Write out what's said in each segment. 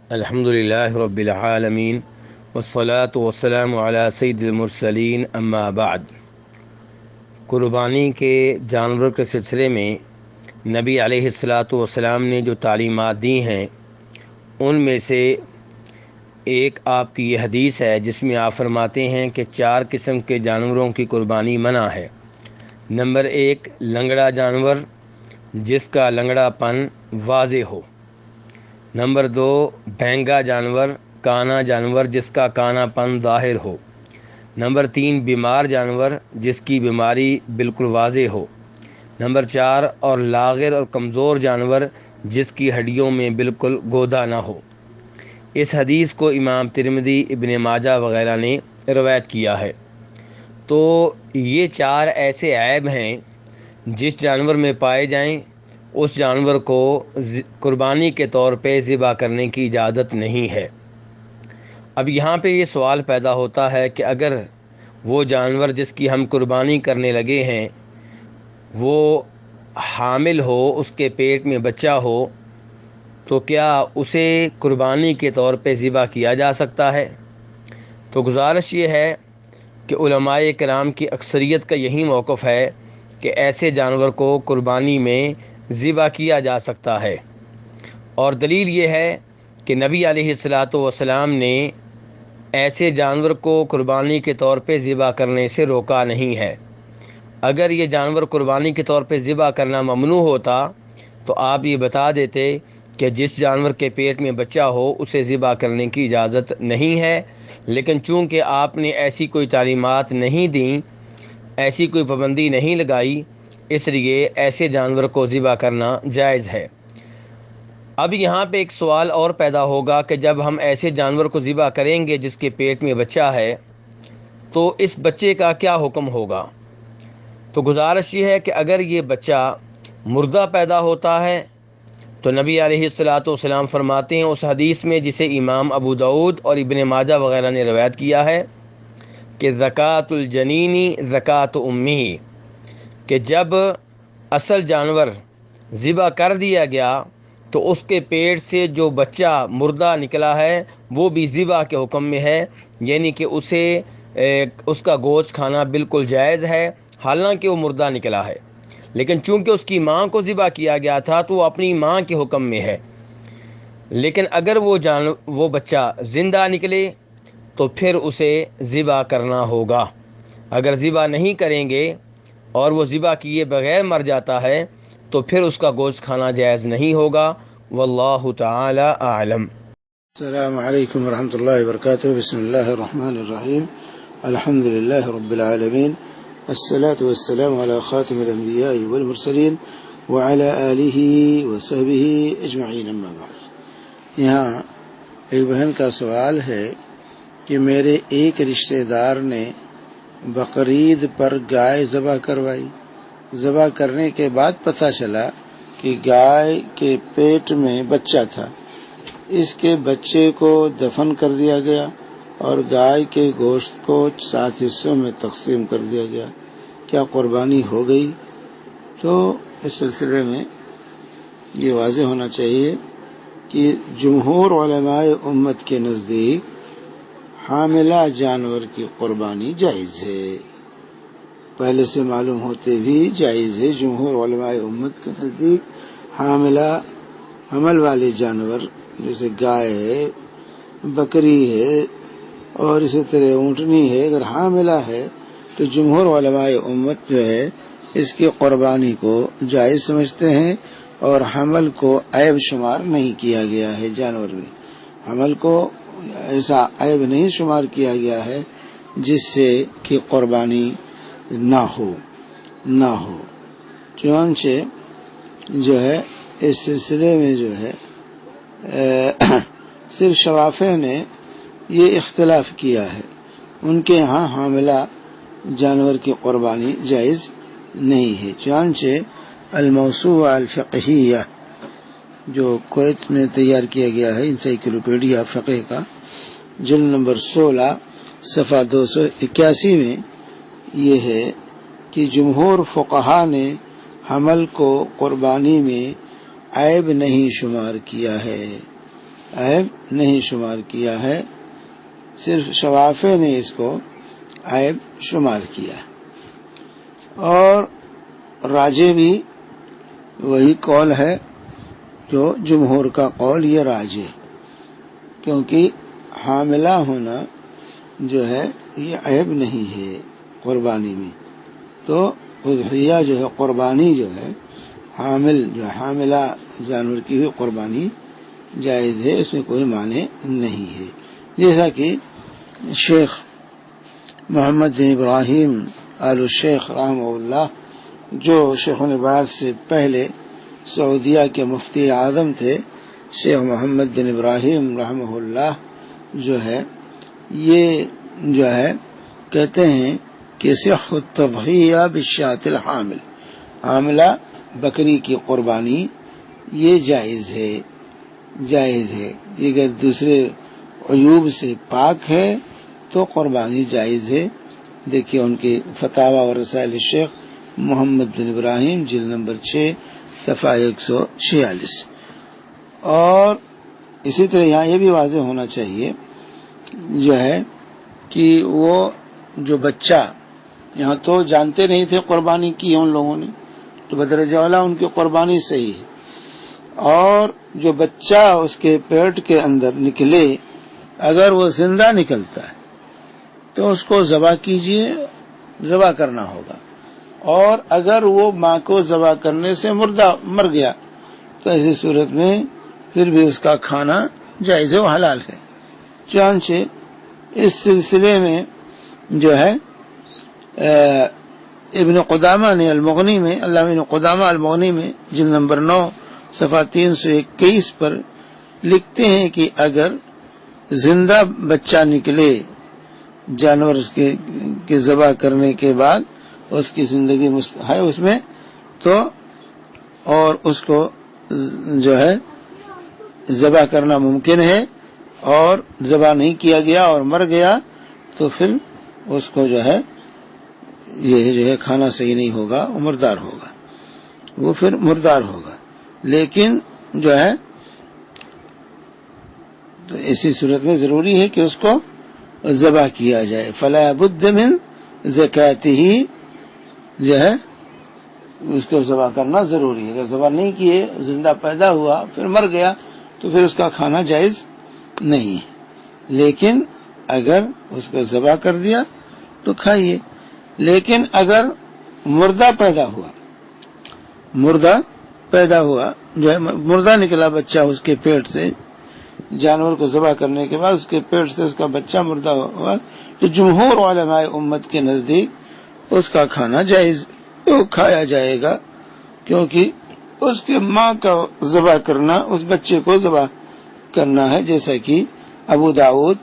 الحمد للہ رب العالمین والصلاة والسلام علی سید المرسلین اما بعد۔ قربانی کے جانور کے سلسلے میں نبی علیہ الصلاۃ والسلام نے جو تعلیمات دی ہیں ان میں سے ایک آپ کی یہ حدیث ہے جس میں آپ فرماتے ہیں کہ 4 قسم کے جانوروں کی قربانی منع ہے۔ نمبر 1، لنگڑا جانور جس کا لنگڑا پن واضح ہو۔ نمبر 2، بھینگا جانور، کانا جانور جس کا کانا پن ظاہر ہو۔ نمبر 3، بیمار جانور جس کی بیماری بالکل واضح ہو۔ نمبر 4، اور لاغر اور کمزور جانور جس کی ہڈیوں میں بالکل گودا نہ ہو۔ اس حدیث کو امام ترمذی، ابن ماجہ وغیرہ نے روایت کیا ہے۔ تو یہ 4 ایسے عیب ہیں جس جانور میں پائے جائیں اس جانور کو قربانی کے طور پہ ذبح کرنے کی اجازت نہیں ہے۔ اب یہاں پہ یہ سوال پیدا ہوتا ہے کہ اگر وہ جانور جس کی ہم قربانی کرنے لگے ہیں وہ حامل ہو، اس کے پیٹ میں بچہ ہو، تو کیا اسے قربانی کے طور پہ ذبح کیا جا سکتا ہے؟ تو گزارش یہ ہے کہ علماء کرام کی اکثریت کا یہی موقف ہے کہ ایسے جانور کو قربانی میں ذبح کیا جا سکتا ہے، اور دلیل یہ ہے کہ نبی علیہ الصلاۃ والسلام نے ایسے جانور کو قربانی کے طور پہ ذبح کرنے سے روکا نہیں ہے۔ اگر یہ جانور قربانی کے طور پہ ذبح کرنا ممنوع ہوتا تو آپ یہ بتا دیتے کہ جس جانور کے پیٹ میں بچہ ہو اسے ذبح کرنے کی اجازت نہیں ہے، لیکن چونکہ آپ نے ایسی کوئی تعلیمات نہیں دیں، ایسی کوئی پابندی نہیں لگائی، اس لیے ایسے جانور کو ذبح کرنا جائز ہے۔ اب یہاں پہ ایک سوال اور پیدا ہوگا کہ جب ہم ایسے جانور کو ذبح کریں گے جس کے پیٹ میں بچہ ہے تو اس بچے کا کیا حکم ہوگا؟ تو گزارش یہ ہے کہ اگر یہ بچہ مردہ پیدا ہوتا ہے تو نبی علیہ الصلاۃ والسلام فرماتے ہیں اس حدیث میں جسے امام ابو داؤد اور ابن ماجہ وغیرہ نے روایت کیا ہے کہ زکوٰۃ الجنینی زکوٰۃ امہ، کہ جب اصل جانور ذبح کر دیا گیا تو اس کے پیٹ سے جو بچہ مردہ نکلا ہے وہ بھی ذبح کے حکم میں ہے، یعنی کہ اسے اس کا گوشت کھانا بالکل جائز ہے حالانکہ وہ مردہ نکلا ہے، لیکن چونکہ اس کی ماں کو ذبح کیا گیا تھا تو وہ اپنی ماں کے حکم میں ہے۔ لیکن اگر وہ بچہ زندہ نکلے تو پھر اسے ذبح کرنا ہوگا۔ اگر ذبح نہیں کریں گے اور وہ ذبح کیے بغیر مر جاتا ہے تو پھر اس کا گوشت کھانا جائز نہیں ہوگا۔ واللہ تعالی اعلم۔ السلام علیکم ورحمۃ اللہ وبرکاتہ۔ بسم اللہ الرحمن الرحیم، الحمد للہ رب العالمین، الصلاة والسلام علی خاتم الانبیاء والمرسلین وعلی آلہ وصحبہ اجمعین، اما بعد۔ یہاں ایک بہن کا سوال ہے کہ میرے ایک رشتہ دار نے بقرعید پر گائے ذبح کروائی، ذبح کرنے کے بعد پتہ چلا کہ گائے کے پیٹ میں بچہ تھا، اس کے بچے کو دفن کر دیا گیا اور گائے کے گوشت کو 7 حصوں میں تقسیم کر دیا گیا، کیا قربانی ہو گئی؟ تو اس سلسلے میں یہ واضح ہونا چاہیے کہ جمہور علماء امت کے نزدیک حاملہ جانور کی قربانی جائز ہے، پہلے سے معلوم ہوتے بھی جائز ہے۔ جمہور علماء امت کے نزدیک حمل والے جانور جیسے گائے ہے، بکری ہے اور اسی طرح اونٹنی ہے، اگر حاملہ ہے تو جمہور علماء امت جو ہے اس کی قربانی کو جائز سمجھتے ہیں، اور حمل کو عیب شمار نہیں کیا گیا ہے۔ جانور میں حمل کو ایسا عیب نہیں شمار کیا گیا ہے جس سے کہ قربانی نہ ہو۔ چنانچہ جو ہے اس سلسلے میں جو ہے صرف شوافع نے یہ اختلاف کیا ہے، ان کے ہاں حاملہ جانور کی قربانی جائز نہیں ہے۔ چنانچہ الموسوعہ الفقہیہ جو کویت میں تیار کیا گیا ہے، انسائکلوپیڈیا فقہ کا، جلد نمبر 16 صفحہ 281 میں یہ ہے کہ جمہور فقہا نے حمل کو قربانی میں عیب نہیں شمار کیا ہے۔ عیب نہیں شمار کیا ہے، صرف شوافع نے اس کو عیب شمار کیا. اور راجح بھی وہی قول ہے جو جمہور کا قول، یہ راجح، کیونکہ حاملہ ہونا جو ہے یہ عیب نہیں ہے قربانی میں. تو اضحیہ جو ہے قربانی جو ہے حاملہ جانور کی بھی قربانی جائز ہے، اس میں کوئی معنی نہیں ہے. جیسا کہ شیخ محمد بن ابراہیم آل الشیخ رحمہ اللہ، جو شیخ العباد سے پہلے سعودیہ کے مفتی اعظم تھے، شیخ محمد بن ابراہیم رحمہ اللہ جو ہے یہ جو ہے کہتے ہیں کہ صح التضحیہ بالشاۃ الحامل، حاملہ بکری کی قربانی یہ جائز ہے. یہ اگر دوسرے عیوب سے پاک ہے تو قربانی جائز ہے. دیکھیے ان کے فتاوی اور رسائل الشیخ محمد بن ابراہیم جلد نمبر 6 صفحہ 146. اور اسی طرح یہاں یہ بھی واضح ہونا چاہیے جو ہے کہ وہ جو بچہ، یہاں تو جانتے نہیں تھے قربانی کی ان لوگوں نے، تو بدرجہ اولیٰ ان کی قربانی صحیح ہے. اور جو بچہ اس کے پیٹ کے اندر نکلے، اگر وہ زندہ نکلتا ہے تو اس کو ذبح کیجئے، ذبح کرنا ہوگا. اور اگر وہ ماں کو ذبح کرنے سے مر گیا تو ایسی صورت میں پھر بھی اس کا کھانا جائز و حلال ہے. چنانچہ اس سلسلے میں جو ہے ابن قدامہ نے المغنی میں، علامہ ابن قدامہ المغنی میں جلد نمبر 9 صفحہ 321 پر لکھتے ہیں کہ اگر زندہ بچہ نکلے جانور کے ذبح کرنے کے بعد، اس کی زندگی ہے اس میں، تو اور اس کو جو ہے ذبح کرنا ممکن ہے، اور ذبح نہیں کیا گیا اور مر گیا تو پھر اس کو جو ہے یہ جو ہے کھانا صحیح نہیں ہوگا، وہ مردار ہوگا، وہ پھر مردار ہوگا. لیکن جو ہے تو اسی صورت میں ضروری ہے کہ اس کو ذبح کیا جائے. فلا بد من زکاتہ، جو ہے اس کو ذبح کرنا ضروری ہے. اگر ذبح نہیں کیے، زندہ پیدا ہوا پھر مر گیا تو پھر اس کا کھانا جائز نہیں ہے. لیکن اگر اس کو ذبح کر دیا تو کھائیے. لیکن اگر مردہ پیدا ہوا جو ہے مردہ نکلا بچہ اس کے پیٹ سے، جانور کو ذبح کرنے کے بعد اس کے پیٹ سے اس کا بچہ مردہ ہوا، تو جمہور علماء امت کے نزدیک اس کا کھانا جائز کھایا جائے گا، کیونکہ اس کے ماں کا ذبح کرنا اس بچے کو ذبح کرنا ہے. جیسا کہ ابو داؤد،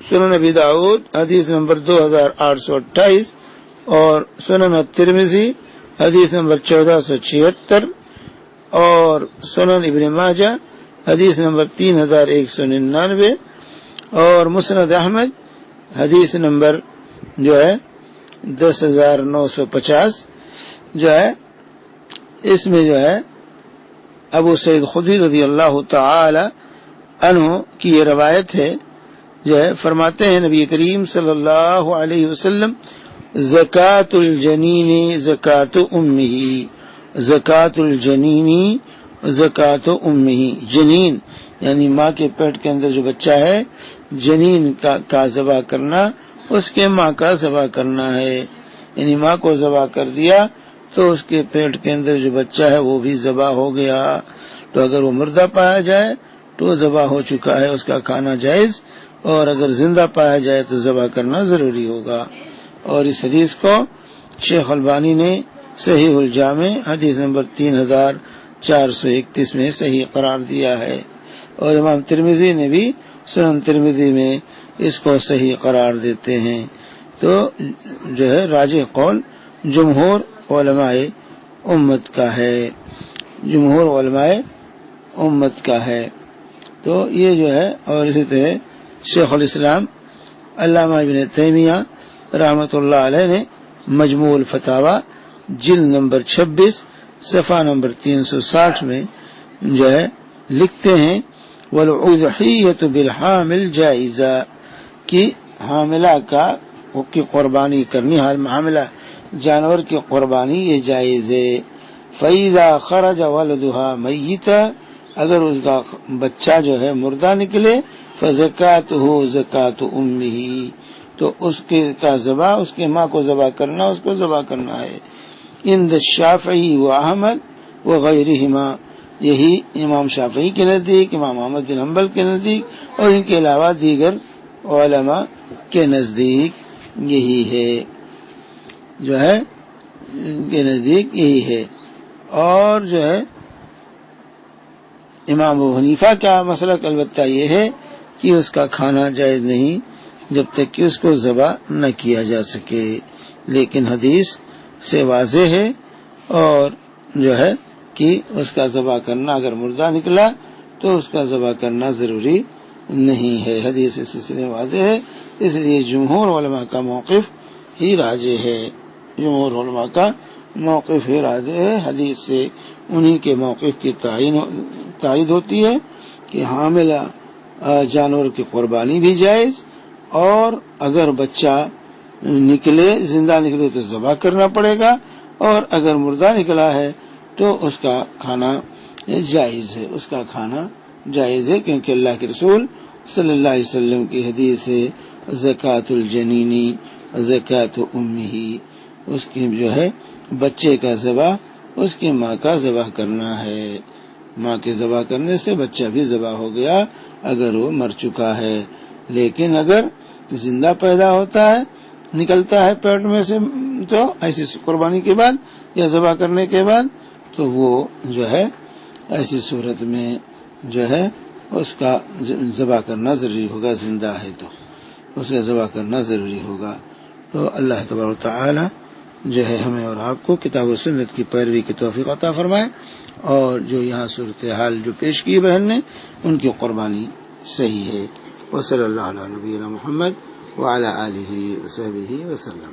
سنن ابی داؤد حدیث نمبر 2828 اور سنن الترمذی حدیث نمبر 1476 اور سنن ابن ماجہ حدیث نمبر 3199 اور مسند احمد حدیث نمبر جو ہے 10950 جو ہے، اس میں جو ہے ابو سعید خدری رضی اللہ تعالی عنہ کی یہ روایت ہے، جو ہے فرماتے ہیں نبی کریم صلی اللہ علیہ وسلم زکاۃ الجنین زکاۃ امہ، زکاۃ الجنین زکاۃ امہ، جنین یعنی ماں کے پیٹ کے اندر جو بچہ ہے، جنین کا ذبح کرنا اس کے ماں کا ذبح کرنا ہے. یعنی ماں کو ذبح کر دیا تو اس کے پیٹ کے اندر جو بچہ ہے وہ بھی ذبح ہو گیا. تو اگر وہ مردہ پایا جائے تو ذبح ہو چکا ہے، اس کا کھانا جائز، اور اگر زندہ پایا جائے تو ذبح کرنا ضروری ہوگا. اور اس حدیث کو شیخ البانی نے صحیح الجامع حدیث نمبر 3431 میں صحیح قرار دیا ہے، اور امام ترمذی نے بھی سنن ترمذی میں اس کو صحیح قرار دیتے ہیں. تو جو ہے راجح قول جمہور علماء امت کا ہے، جمہور علماء امت کا ہے. تو یہ جو ہے، اور اسی طرح شیخ الاسلام علامہ ابن تیمیہ رحمۃ اللہ علیہ نے مجموع الفتاوی جلد نمبر 26 صفحہ نمبر 360 میں جو ہے لکھتے ہیں والأضحية بالحامل جائزہ کہ حاملہ کی قربانی کرنی، حاملہ جانور کی قربانی یہ جائز ہے۔ فَإِذَا خَرَجَ وَلَدُهَا مَيِّتًا اگر اس کا بچہ جو ہے مردہ نکلے، فَزَكَاتُهُ زَكَاتُ أُمِّهِ تو اس کے کا ذبح اس کے ماں کو ذبح کرنا، اس کو ذبح کرنا ہے۔ عند الشافعی و احمد وغیرہما یہی امام شافعی کے نزدیک، امام احمد بن حنبل کے نزدیک اور ان کے علاوہ دیگر علماء کے نزدیک یہی ہے، جو ہے ان کے نزدیک یہی ہے۔ اور جو ہے امام ابو حنیفہ کا مسلک البتہ یہ ہے کہ اس کا کھانا جائز نہیں جب تک کہ اس کو ذبح نہ کیا جا سکے، لیکن حدیث سے واضح ہے اور جو ہے کہ اس کا ذبح کرنا اگر مردہ نکلا تو اس کا ذبح کرنا ضروری نہیں ہے، حدیث اس سلسلے میں واضح ہے۔ اس لیے جمہور علماء کا موقف ہی راجح ہے، جمہور علماء کا موقف ہی راجح ہے، حدیث سے انہی کے موقف کی تائید ہوتی ہے کہ حاملہ جانور کی قربانی بھی جائز، اور اگر بچہ نکلے زندہ نکلے تو ذبح کرنا پڑے گا، اور اگر مردہ نکلا ہے تو اس کا کھانا جائز ہے، اس کا کھانا جائز ہے، کیونکہ اللہ کے رسول صلی اللہ علیہ وسلم کی حدیث ہے زکوٰۃ الجنینی زکوٰۃ امہ، اس کی جو ہے بچے کا ذبح اس کی ماں کا ذبح کرنا ہے، ماں کے ذبح کرنے سے بچہ بھی ذبح ہو گیا اگر وہ مر چکا ہے۔ لیکن اگر زندہ پیدا ہوتا ہے، نکلتا ہے پیٹ میں سے تو ایسی قربانی کے بعد یا ذبح کرنے کے بعد تو وہ جو ہے ایسی صورت میں جو ہے اس کا ذبح کرنا ضروری ہوگا، زندہ ہے تو اس کا ذبح کرنا ضروری ہوگا۔ تو اللہ تبارک و تعالی جو ہے ہمیں اور آپ کو کتاب و سنت کی پیروی کی توفیق عطا فرمائے، اور جو یہاں صورتحال جو پیش کی بہن نے ان کی قربانی صحیح ہے۔ وصلی اللہ علی نبینا محمد وعلی آلہ وصحبہ وسلم۔